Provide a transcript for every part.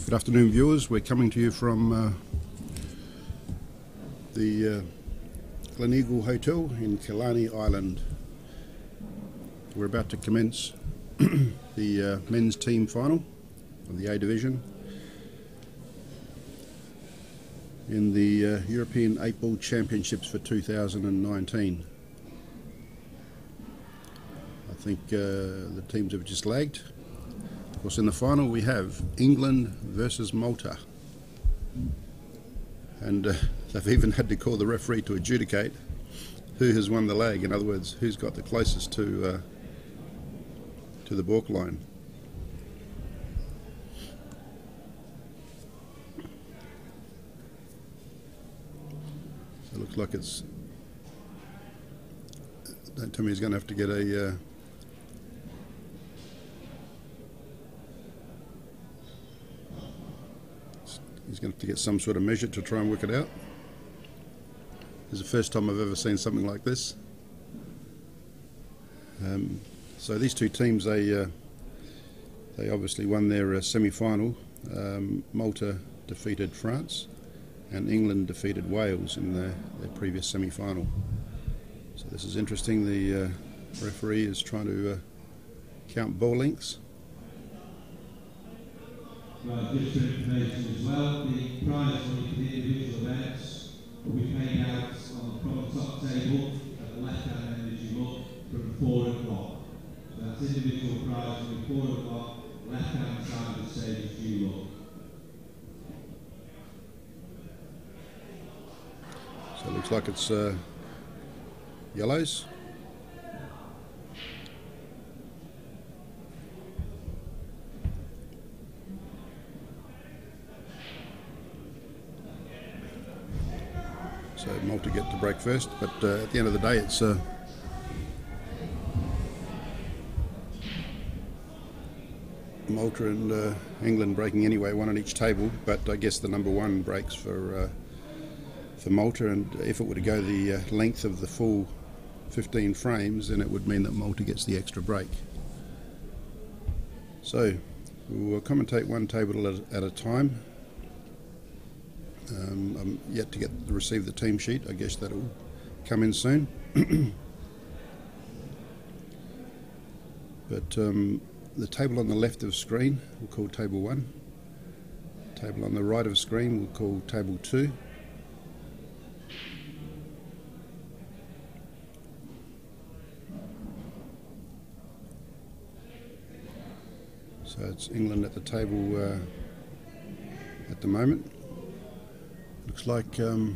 Good afternoon, viewers. We're coming to you from the Glen Eagle Hotel in Killarney Island. We're about to commence the men's team final of the A Division in the European 8-Ball Championships for 2019. I think the teams have just lagged. Of course, in the final we have England versus Malta, and they've even had to call the referee to adjudicate who has won the lag. In other words, who's got the closest to the balk line. So it looks like it's. Don't tell me he's going to have to get a. He's going to have to get some sort of measure to try and work it out. This is the first time I've ever seen something like this. So these two teams, they obviously won their semi-final. Malta defeated France, and England defeated Wales in their previous semi-final. So this is interesting. The referee is trying to count ball lengths. Well, just for information as well, the prize money for the individual events will be paid out from the top table at the left-hand end as you look from 4 o'clock. So that's individual prize money, 4 o'clock, left-hand side of the stage as you look. So it looks like it's yellows. So Malta get to break first, but at the end of the day it's Malta and England breaking anyway, one on each table, but I guess the number one breaks for Malta, and if it were to go the length of the full 15 frames, then it would mean that Malta gets the extra break. So we'll commentate one table at a time. I'm yet to receive the team sheet. I guess that'll come in soon. But the table on the left of screen we'll call table 1. The table on the right of screen we'll call table 2. So it's England at the table at the moment. Looks like 3,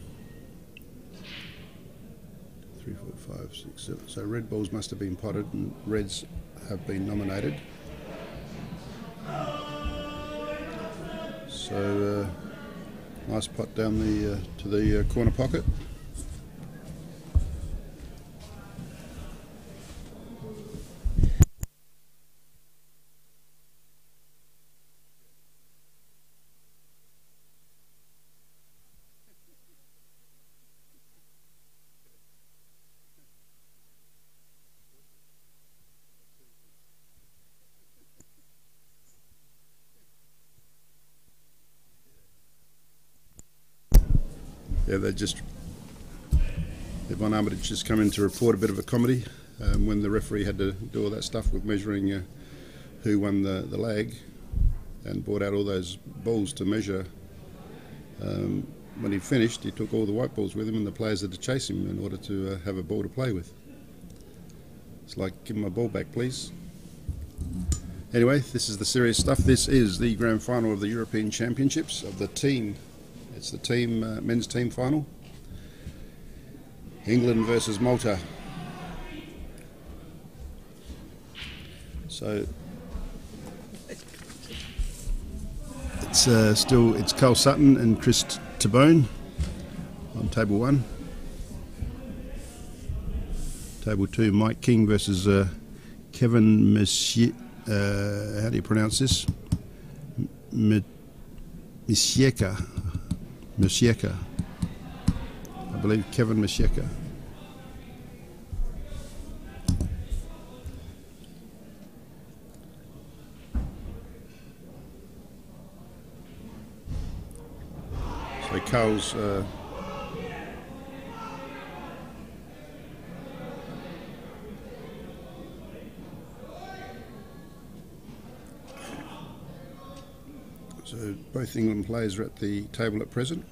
4, 5, 6, 7. So red balls must have been potted and reds have been nominated. So nice pot down to the corner pocket. Yeah, Yvonne Armitage just come in to report a bit of a comedy when the referee had to do all that stuff with measuring who won the lag, and brought out all those balls to measure. When he finished, he took all the white balls with him, and the players had to chase him in order to have a ball to play with. It's like, give him my ball back, please. Anyway, this is the serious stuff. This is the grand final of the European Championships of the team. It's the team men's team final. England versus Malta. So it's Carl Sutton and Chris Tabone on table 1. Table 2, Mike King versus Kevin Monsieur. How do you pronounce this? Musieka. I believe Kevin Musieka. Carl's so both England players are at the table at present.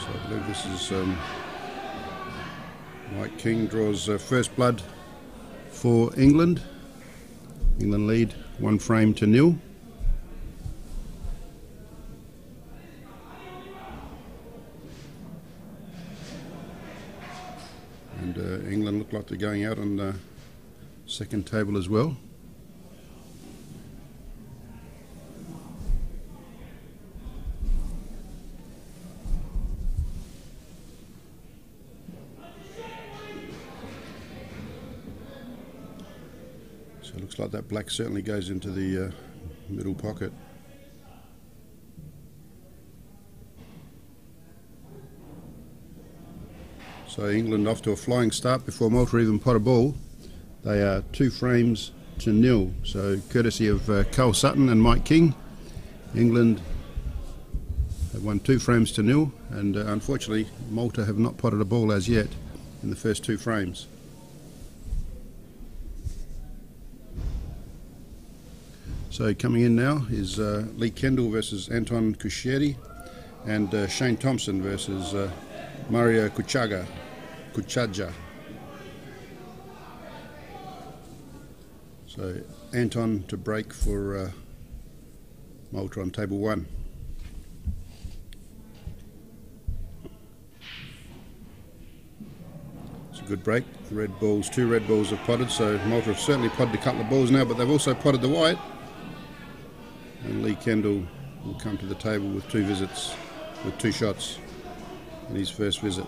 I believe this is Mike King draws first blood for England. England lead 1-0. And England look like they're going out on the second table as well. So it looks like that black certainly goes into the middle pocket. So England off to a flying start before Malta even pot a ball. They are 2-0. So courtesy of Carl Sutton and Mike King, England have won 2-0, and unfortunately Malta have not potted a ball as yet in the first 2 frames. So coming in now is Lee Kendall versus Anton Kucheri, and Shane Thompson versus Mario Kuchaga. So Anton to break for Malta on table 1. It's a good break. Red balls, 2 red balls have potted, so Malta have certainly potted a couple of balls now, but they've also potted the white. And Lee Kendall will come to the table with 2 visits, with 2 shots in his first visit.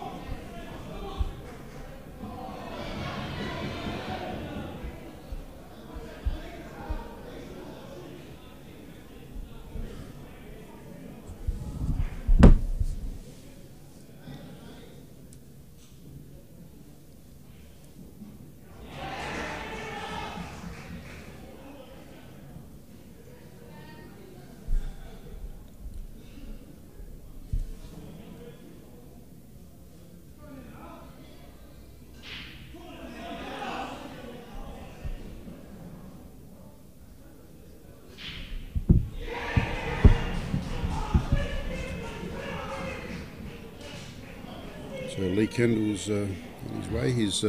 So Lee Kendall's on his way. He's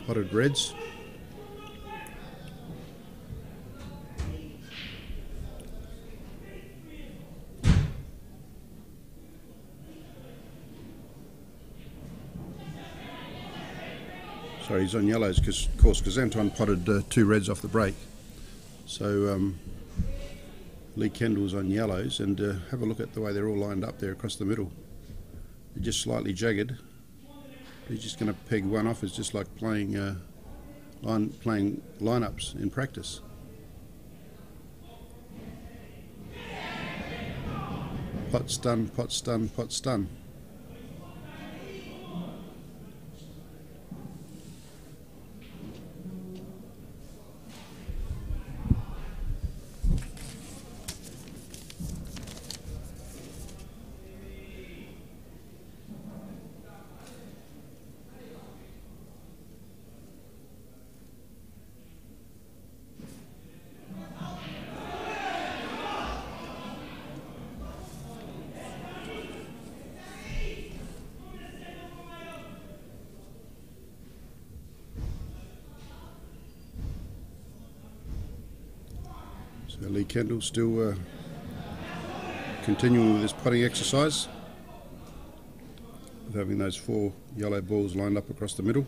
potted reds. Sorry, he's on yellows, because Anton potted 2 reds off the break. So Lee Kendall's on yellows, and have a look at the way they're all lined up there across the middle. They're just slightly jagged. He's just going to peg one off. It's just like playing lineups in practice. Pot stun, pot stun, pot stun. So Lee Kendall still continuing with his putting exercise of having those 4 yellow balls lined up across the middle.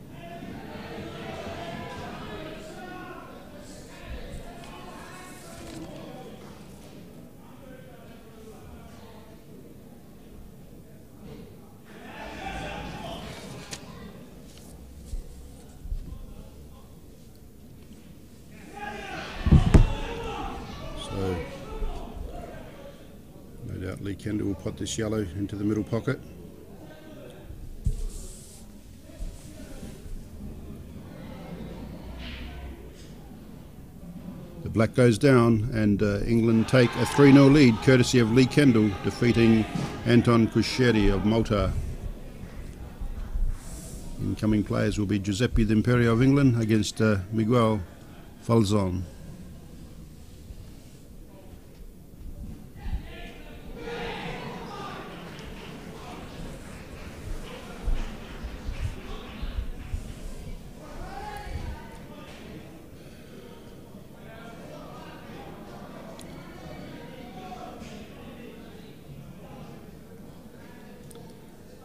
Kendall will pot this yellow into the middle pocket. The black goes down, and England take a 3-0 lead courtesy of Lee Kendall defeating Anton Kusheri of Malta. Incoming players will be Giuseppe D'Imperio of England against Miguel Falzon.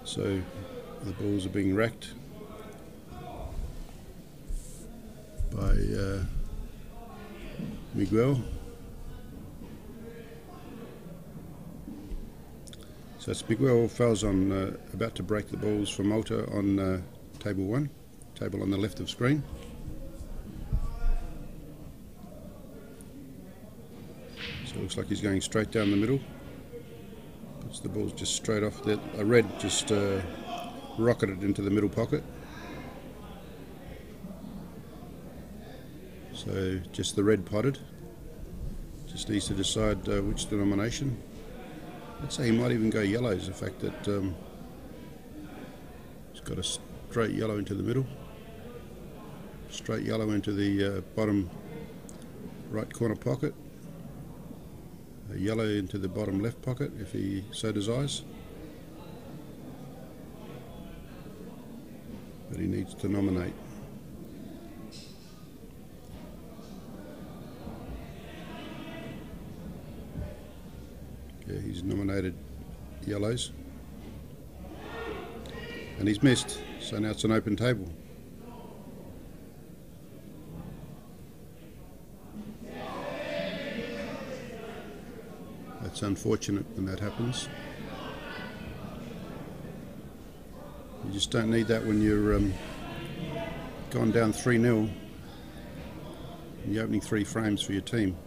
So the balls are being racked by Miguel. So it's Miguel Falzon about to break the balls for Malta on table 1, table on the left of screen. So it looks like he's going straight down the middle. Puts the balls just straight off. A red just rocketed into the middle pocket. So just the red potted. Just needs to decide which denomination. I'd say he might even go yellows. The fact that he's got a straight yellow into the middle, straight yellow into the bottom right corner pocket, a yellow into the bottom left pocket if he so desires. But he needs to nominate. Yeah, he's nominated yellows. And he's missed, so now it's an open table. It's unfortunate when that happens. You just don't need that when you're gone down 3-0 and you're opening 3 frames for your team.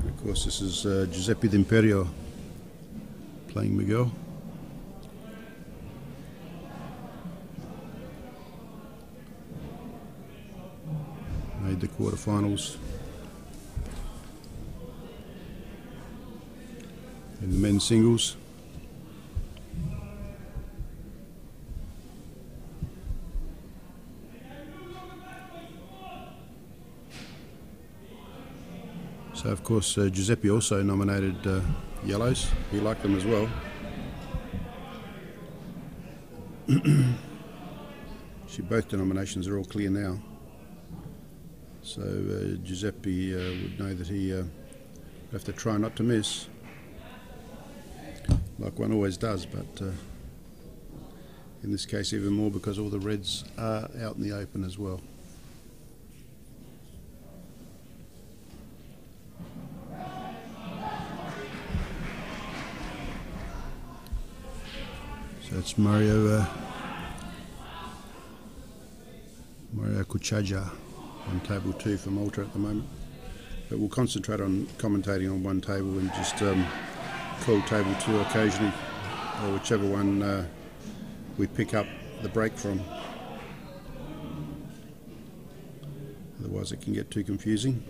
And of course, this is Giuseppe D'Imperio playing Miguel. Made the quarterfinals in the men's singles. So of course Giuseppe also nominated yellows. He liked them as well. Both denominations are all clear now. So Giuseppe would know that he would have to try not to miss, like one always does, but in this case even more because all the reds are out in the open as well. So it's Mario Kuchaja on table 2 for Malta at the moment, but we'll concentrate on commentating on one table and just call table 2 occasionally, or whichever one we pick up the break from. Otherwise it can get too confusing.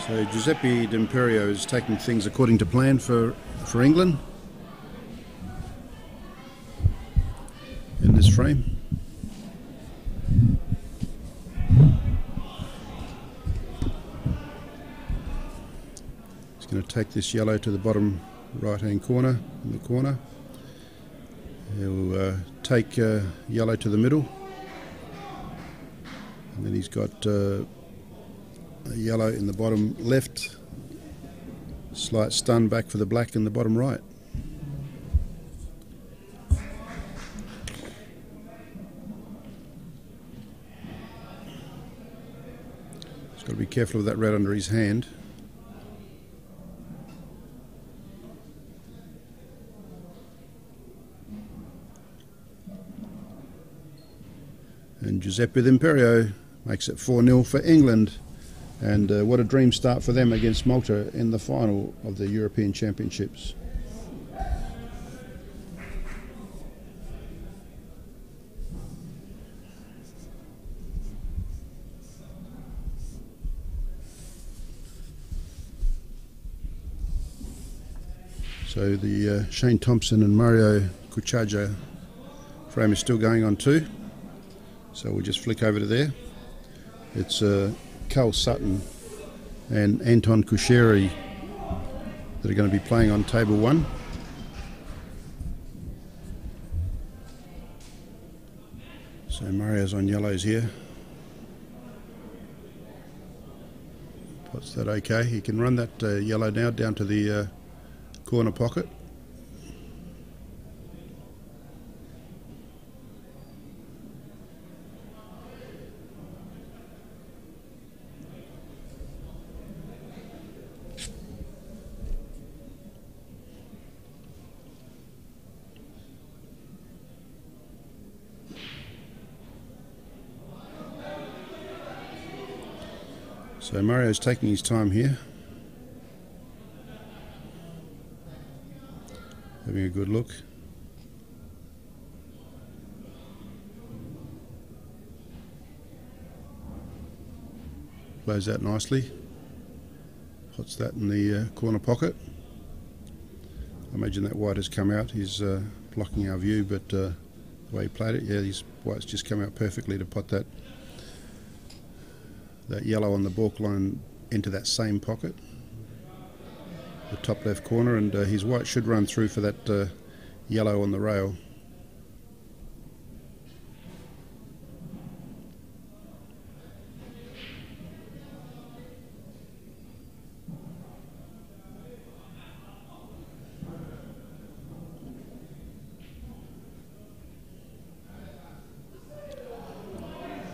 So Giuseppe D'Imperio is taking things according to plan for England in this frame. He's going to take this yellow to the bottom right hand corner in the corner. He'll take yellow to the middle, and then he's got a yellow in the bottom left, slight stun back for the black in the bottom right. He's got to be careful of that red under his hand. And Giuseppe D'Imperio makes it 4-0 for England. And what a dream start for them against Malta in the final of the European Championships. So the Shane Thompson and Mario Kuchaja frame is still going on too. So we'll just flick over to there. It's Carl Sutton and Anton Kusheri that are going to be playing on table 1. So Mario's on yellows here. What's that okay? He can run that yellow now down to the corner pocket. So Mario's taking his time here, having a good look. Plays that nicely. Puts that in the corner pocket. I imagine that white has come out. He's blocking our view, but the way he played it, yeah, his white's just come out perfectly to put that yellow on the balk line into that same pocket, the top left corner, and his white should run through for that yellow on the rail.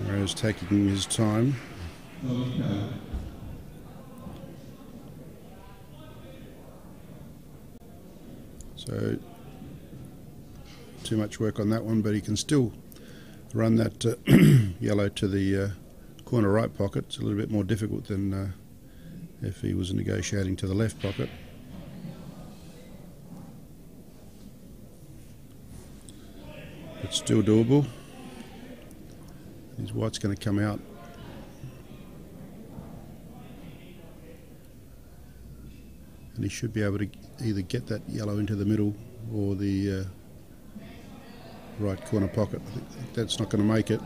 Mario's taking his time. So too much work on that one, but he can still run that yellow to the corner right pocket. It's a little bit more difficult than if he was negotiating to the left pocket. It's still doable. His white's going to come out. And he should be able to either get that yellow into the middle or the right corner pocket. I think that's not going to make it.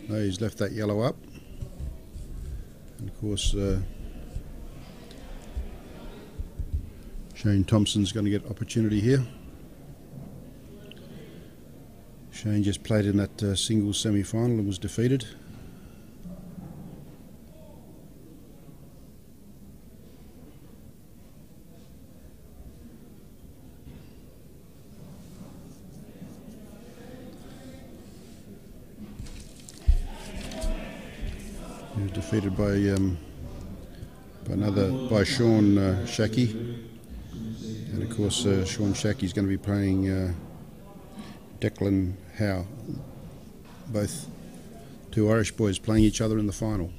No, he's left that yellow up. And of course, Shane Thompson's going to get opportunity here. Shane just played in that singles semi-final and was defeated. He was defeated by Sean Shackey, and of course Sean Shackey's going to be playing Declan Howe, both two Irish boys playing each other in the final.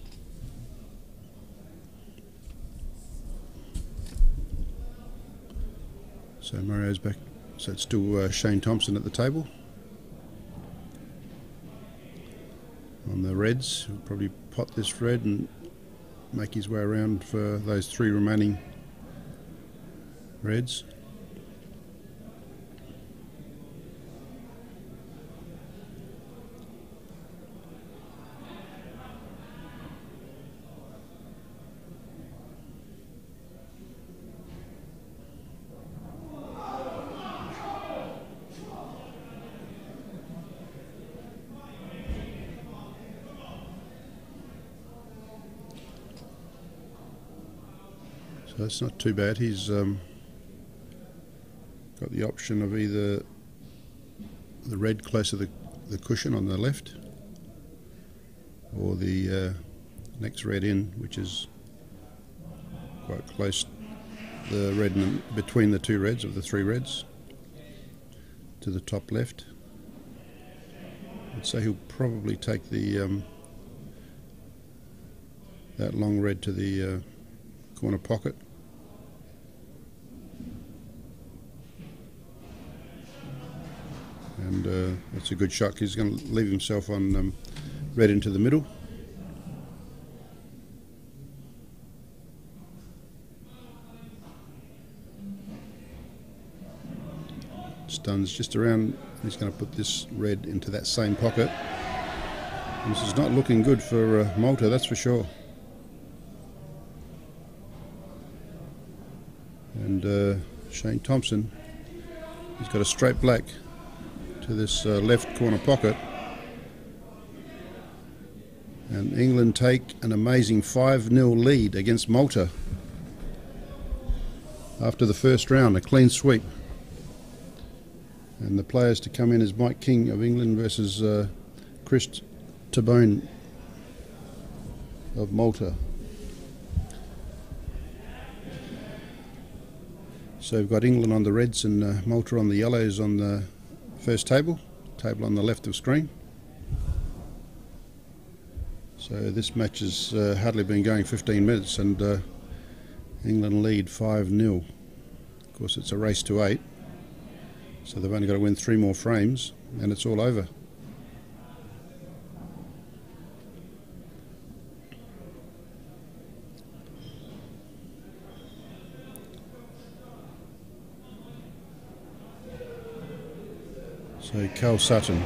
So Mario's back, so it's still Shane Thompson at the table. On the reds, he'll probably pot this red and make his way around for those 3 remaining reds. So that's not too bad. He's got the option of either the red close to the cushion on the left, or the next red in, which is quite close, the red between the 2 reds of the 3 reds to the top left. So he'll probably take the that long red to the corner pocket. And that's a good shot. He's going to leave himself on red into the middle. Stuns just around. He's going to put this red into that same pocket. And this is not looking good for Malta, that's for sure. And Shane Thompson, he's got a straight black to this left corner pocket. And England take an amazing 5-0 lead against Malta after the first round, a clean sweep. And the players to come in is Mike King of England versus Chris Tabone of Malta. So we've got England on the reds and Malta on the yellows on the first table on the left of screen. So this match has hardly been going 15 minutes and England lead 5-0. Of course it's a race to 8. So they've only got to win 3 more frames and it's all over. So Carl Sutton,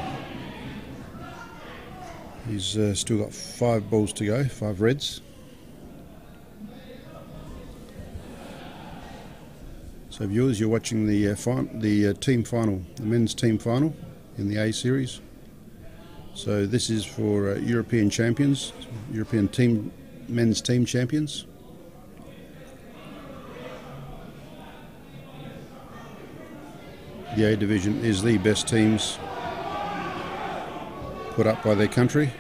he's still got 5 balls to go, 5 reds. So viewers, you're watching the team final, the men's team final in the A series. So this is for European champions, European men's team champions. The A division is the best teams put up by their country.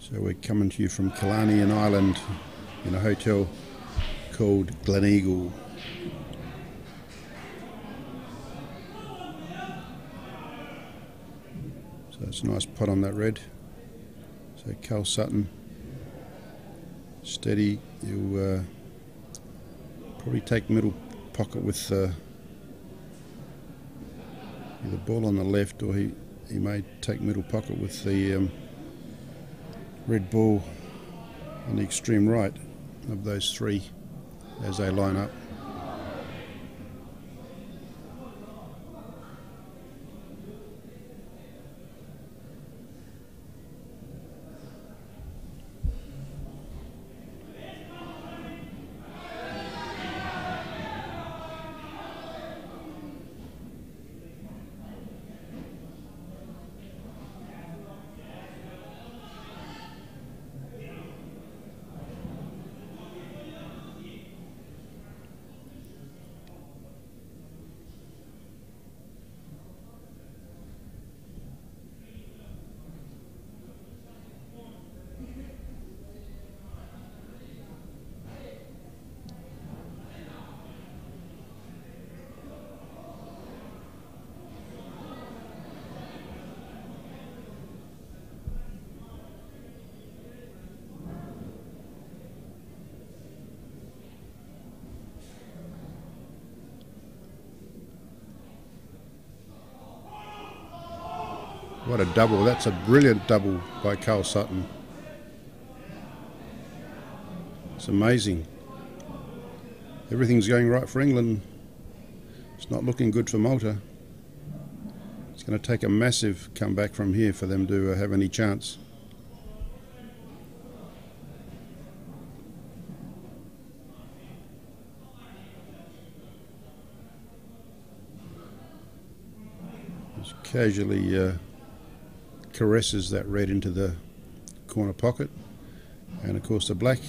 So we're coming to you from Killarney in Ireland in a hotel called Gleneagle. So it's a nice pot on that red. So Carl Sutton, steady. He'll probably take middle pocket with either ball on the left, or he may take middle pocket with the red ball on the extreme right of those 3 as they line up. What a double. That's a brilliant double by Carl Sutton. It's amazing. Everything's going right for England. It's not looking good for Malta. It's going to take a massive comeback from here for them to have any chance. Just casually caresses that red into the corner pocket, and of course the black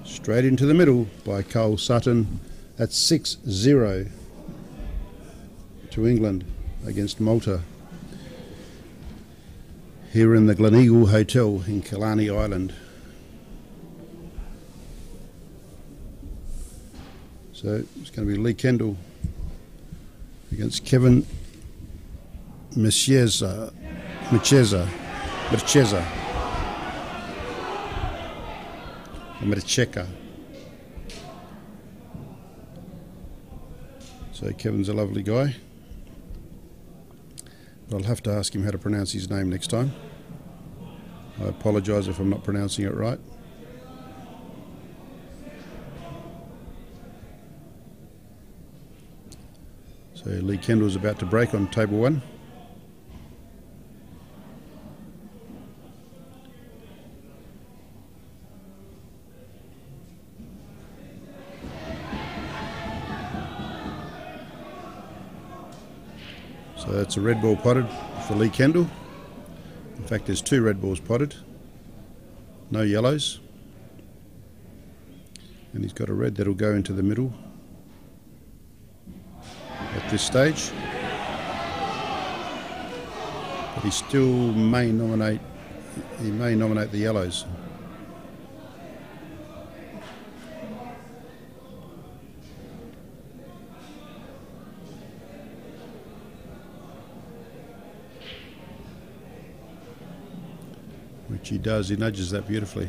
straight into the middle by Carl Sutton. That's 6-0 to England against Malta. here in the Gleneagle Hotel in Killarney Island. So it's going to be Lee Kendall against Kevin Mercheza. So Kevin's a lovely guy, but I'll have to ask him how to pronounce his name next time. I apologise if I'm not pronouncing it right. So Lee Kendall's about to break on table 1. So that's a red ball potted for Lee Kendall. In fact, there's 2 red balls potted, no yellows. And he's got a red that'll go into the middle at this stage. But he still may nominate the yellows. Which he does, he nudges that beautifully.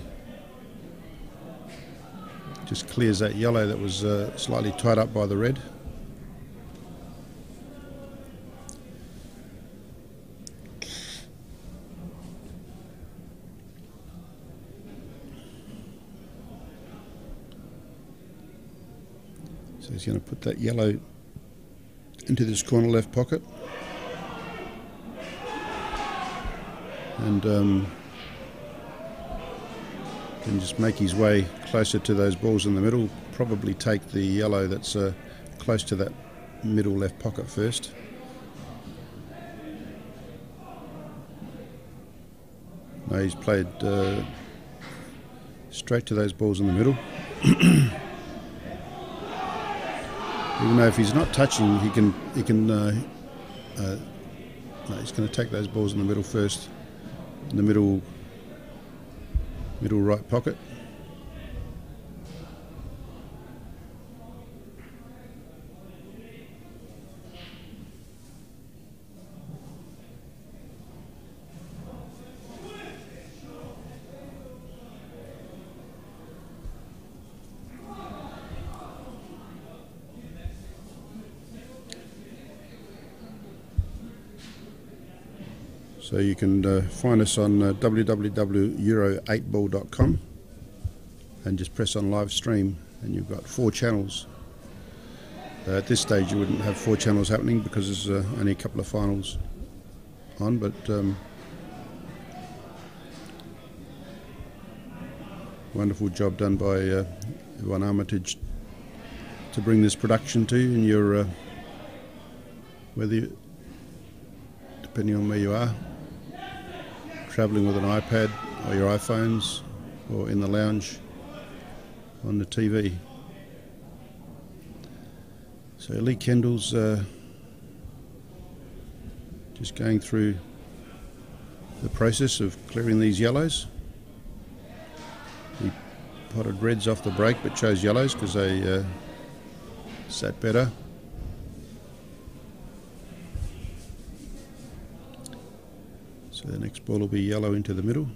Just clears that yellow that was slightly tied up by the red. So he's going to put that yellow into this corner left pocket. And can just make his way closer to those balls in the middle. Probably take the yellow that's close to that middle left pocket first. No, he's played straight to those balls in the middle. Even though if he's not touching, he can. No, he's going to take those balls in the middle first. In the middle right pocket. So you can find us on www.euro8ball.com and just press on live stream, and you've got 4 channels. At this stage you wouldn't have 4 channels happening because there's only a couple of finals on, but wonderful job done by Yvonne Armitage to bring this production to you, and you're depending on where you are, travelling with an iPad or your iPhones, or in the lounge on the TV. So Lee Kendall's just going through the process of clearing these yellows. He potted reds off the break but chose yellows because they sat better. So the next ball will be yellow into the middle.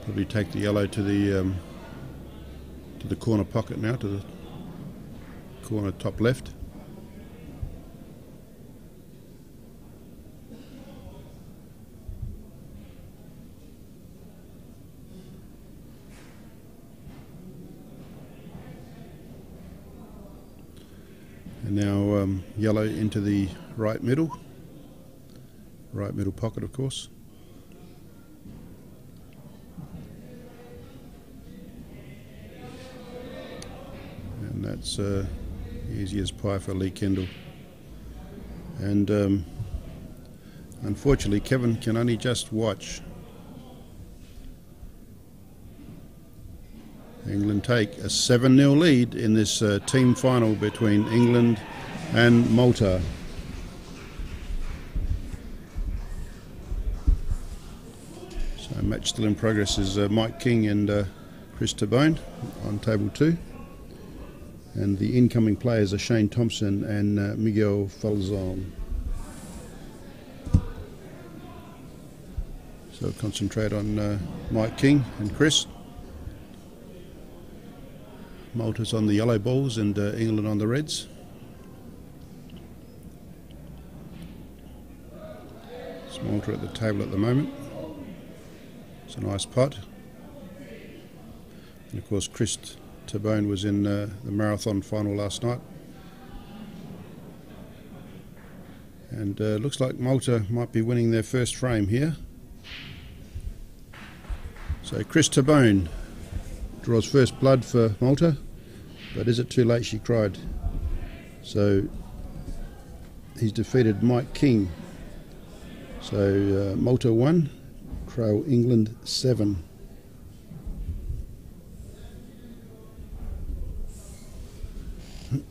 Probably take the yellow to the corner pocket now, to the corner top left. And now yellow into the right middle pocket, of course. And that's easy as pie for Lee Kendall. And Unfortunately, Kevin can only just watch. England take a 7-0 lead in this team final between England and Malta. So match still in progress is Mike King and Chris Tabone on table 2. And the incoming players are Shane Thompson and Miguel Falzon. So concentrate on Mike King and Chris. Malta's on the yellow balls and England on the reds. It's Malta at the table at the moment. It's a nice pot. And of course Chris Tabone was in the marathon final last night. And looks like Malta might be winning their first frame here. So Chris Tabone draws first blood for Malta, but is it too late? She cried. So he's defeated Mike King. So Malta 1, Crow England 7.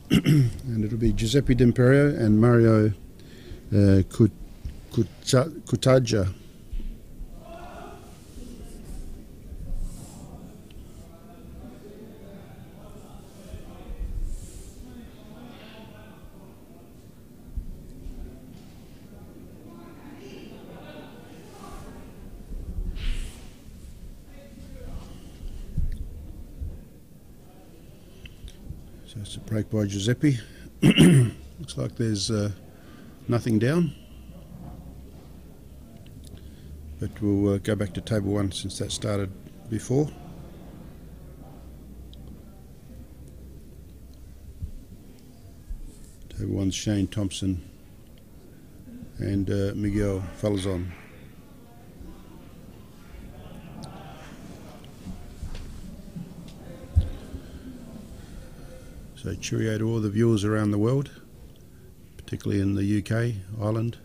And it'll be Giuseppe D'Imperio and Mario Cutaja. So it's a break by Giuseppe. Looks like there's nothing down. But we'll go back to table 1 since that started before. Table 1's Shane Thompson and Miguel Falzon. So cheerio to all the viewers around the world, particularly in the UK, Ireland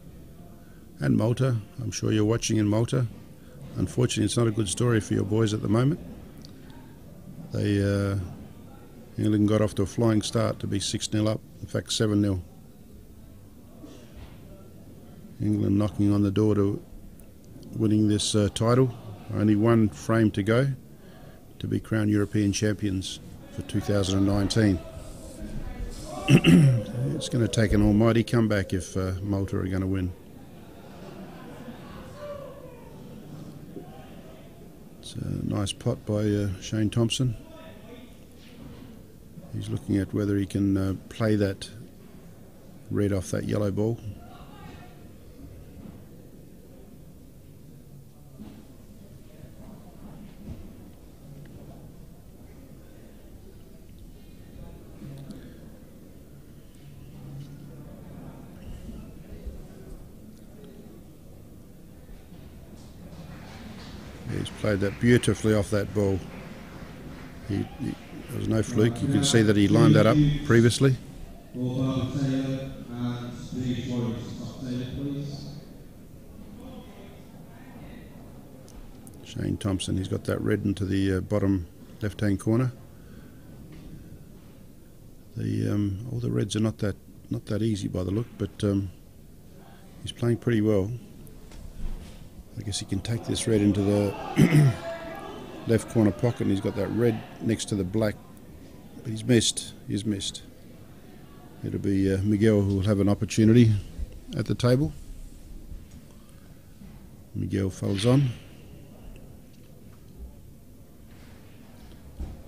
and Malta. I'm sure you're watching in Malta. Unfortunately, it's not a good story for your boys at the moment. England got off to a flying start to be 6-0 up, in fact 7-0. England knocking on the door to winning this title. Only one frame to go to be crowned European champions for 2019. It's going to take an almighty comeback if Malta are going to win. It's a nice pot by Shane Thompson. He's looking at whether he can play that red off that yellow ball. He's played that beautifully off that ball. There was no fluke. You can see that he lined that up previously. Shane Thompson, he's got that red into the bottom left-hand corner. All the reds are not that easy by the look, but he's playing pretty well. I guess he can take this red into the left corner pocket, and he's got that red next to the black, but he's missed. It'll be Miguel who will have an opportunity at the table. Miguel Falzon.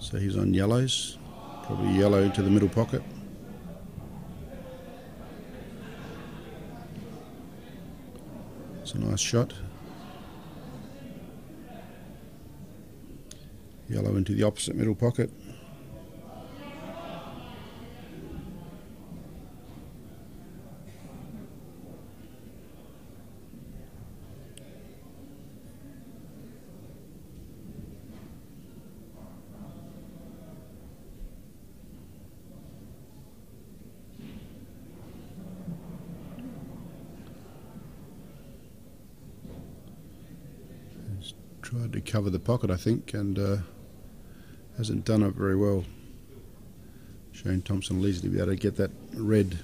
So he's on yellows, probably yellow into the middle pocket. It's a nice shot. Yellow into the opposite middle pocket. Tried to cover the pocket, I think, and hasn't done it very well. Shane Thompson will easily be able to get that red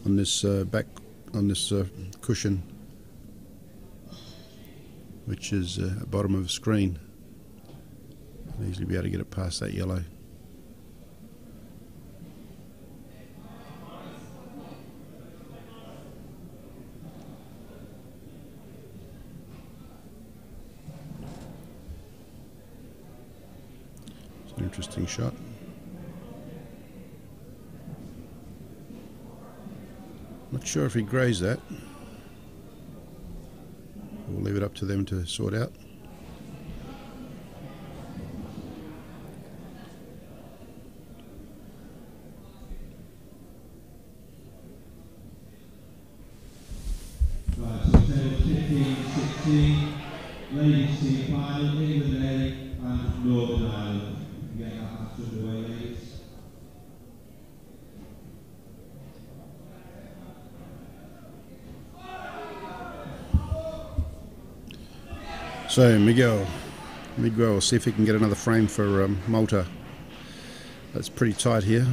on this cushion, which is at the bottom of the screen. He'll easily be able to get it past that yellow. It's an interesting shot. Not sure if he grazed that. We'll leave it up to them to sort out. Right, so table 15-16, ladies team final, England A and Northern Ireland. Get that match underway, ladies. So Miguel will see if he can get another frame for Malta. That's pretty tight here.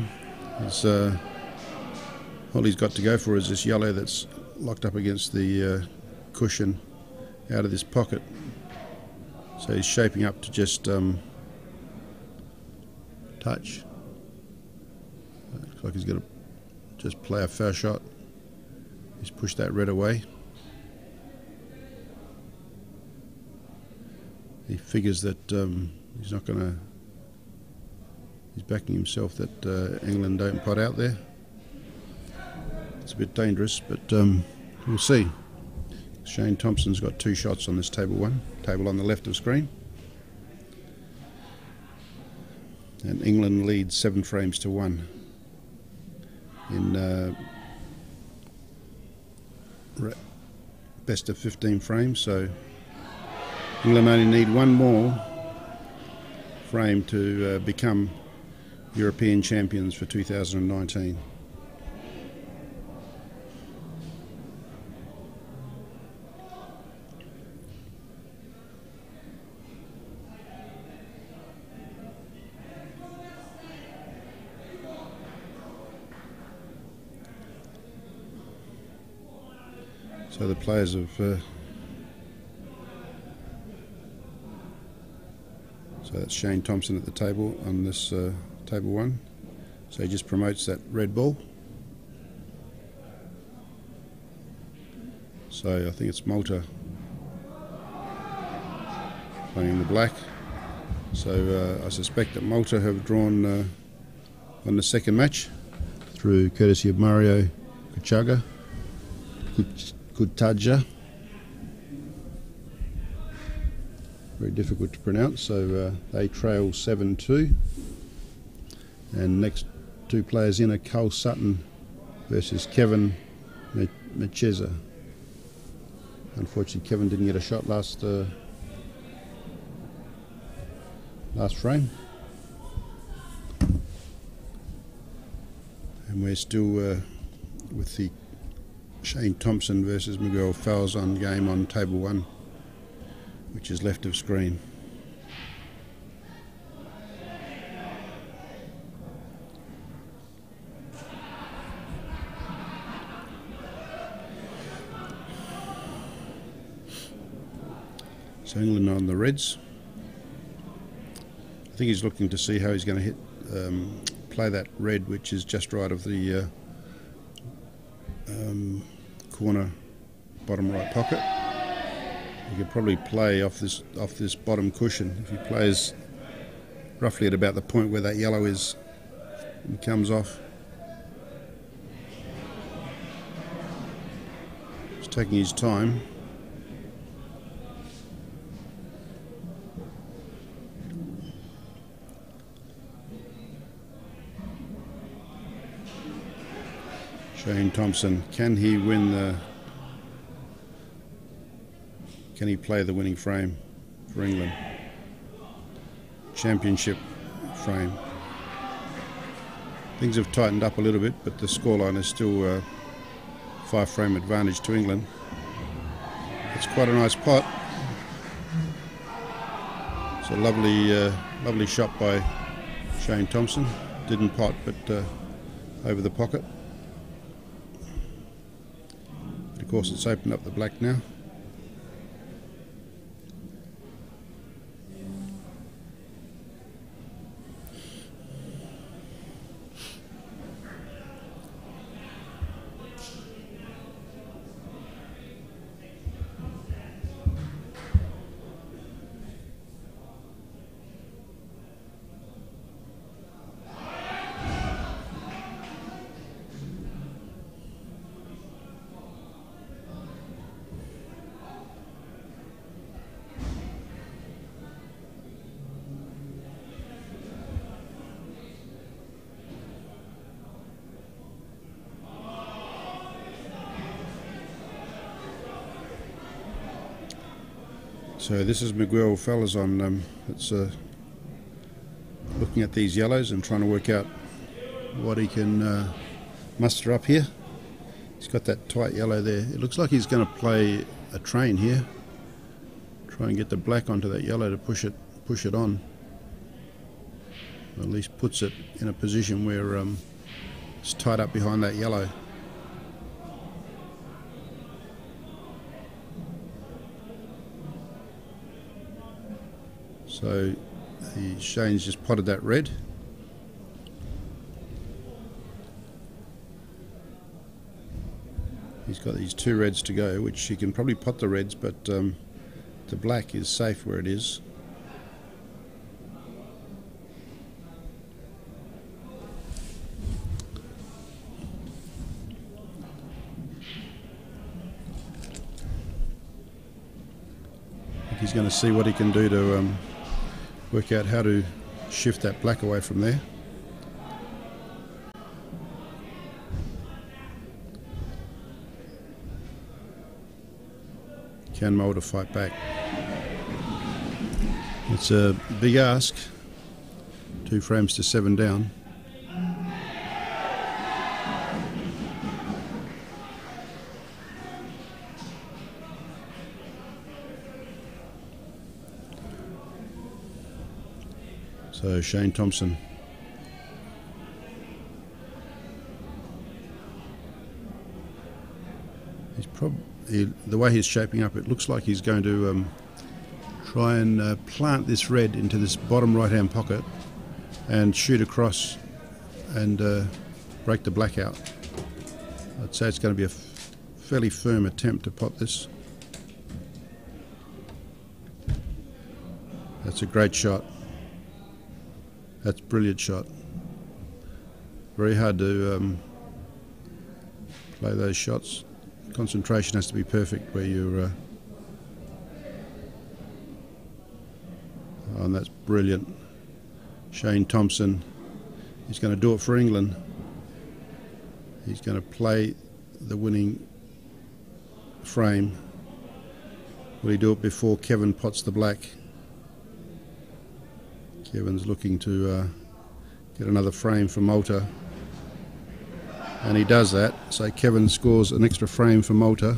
All he's got to go for is this yellow that's locked up against the cushion out of this pocket. So he's shaping up to just touch. Looks like he's going to just play a foul shot. He's pushed that red away. He figures that he's not going to. He's backing himself that England don't pot out there. It's a bit dangerous, but we'll see. Shane Thompson's got 2 shots on this table 1, table on the left of screen. And England leads 7 frames to 1 in best of 15 frames. So England only need 1 more frame to become European champions for 2019. So the players have so that's Shane Thompson at the table on this table 1. So he just promotes that red ball. So I think it's Malta playing the black. So I suspect that Malta have drawn on the second match through courtesy of Mario Kuchaga. Kutaja. Very difficult to pronounce, so they trail 7-2. And next 2 players in are Cole Sutton versus Kevin Macheza. Unfortunately, Kevin didn't get a shot last frame. And we're still with the Shane Thompson versus Miguel Falzon game on table 1, which is left of screen. So England on the reds. I think he's looking to see how he's going to hit, play that red, which is just right of the corner bottom right pocket. He could probably play off this bottom cushion. If he plays roughly at about the point where that yellow is, he comes off. He's taking his time. Shane Thompson, can he win the? Can he play the winning frame for England? Championship frame. Things have tightened up a little bit, but the scoreline is still a 5 frame advantage to England. It's quite a nice pot. It's a lovely shot by Shane Thompson. Didn't pot, but over the pocket. But of course, it's opened up the black now. So this is Miguel Falazon. It's looking at these yellows and trying to work out what he can muster up here. He's got that tight yellow there. It looks like he's going to play a train here. Try and get the black onto that yellow to push it on. Or at least puts it in a position where it's tied up behind that yellow. So Shane's just potted that red. He's got these two reds to go, which he can probably pot the reds, but the black is safe where it is. I think he's going to see what he can do to work out how to shift that black away from there. Can Malta fight back? It's a big ask. 2 frames to 7 down. So Shane Thompson. He's probably, the way he's shaping up, it looks like he's going to try and plant this red into this bottom right hand pocket and shoot across and break the black out. I'd say it's going to be a fairly firm attempt to pot this. That's a great shot. That's a brilliant shot. Very hard to play those shots. Concentration has to be perfect where you're... oh, and that's brilliant. Shane Thompson, he's going to do it for England. He's going to play the winning frame. Will he do it before Kevin pots the black? Kevin's looking to get another frame for Malta, and he does that. So Kevin scores an extra frame for Malta,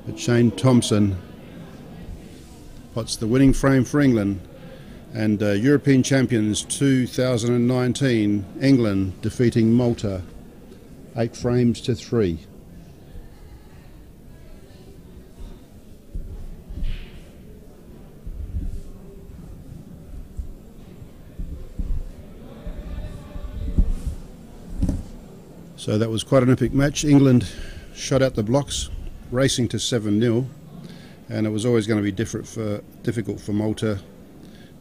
but Shane Thompson pots the winning frame for England, and European champions 2019 England defeating Malta 8 frames to 3. So that was quite an epic match. England shot out the blocks, racing to 7-0, and it was always going to be difficult for Malta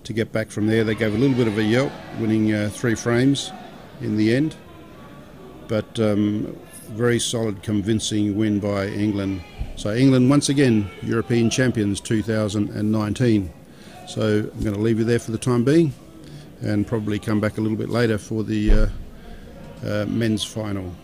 to get back from there. They gave a little bit of a yelp, winning 3 frames in the end, but very solid, convincing win by England. So England, once again, European champions 2019. So I'm going to leave you there for the time being, and probably come back a little bit later for the men's final.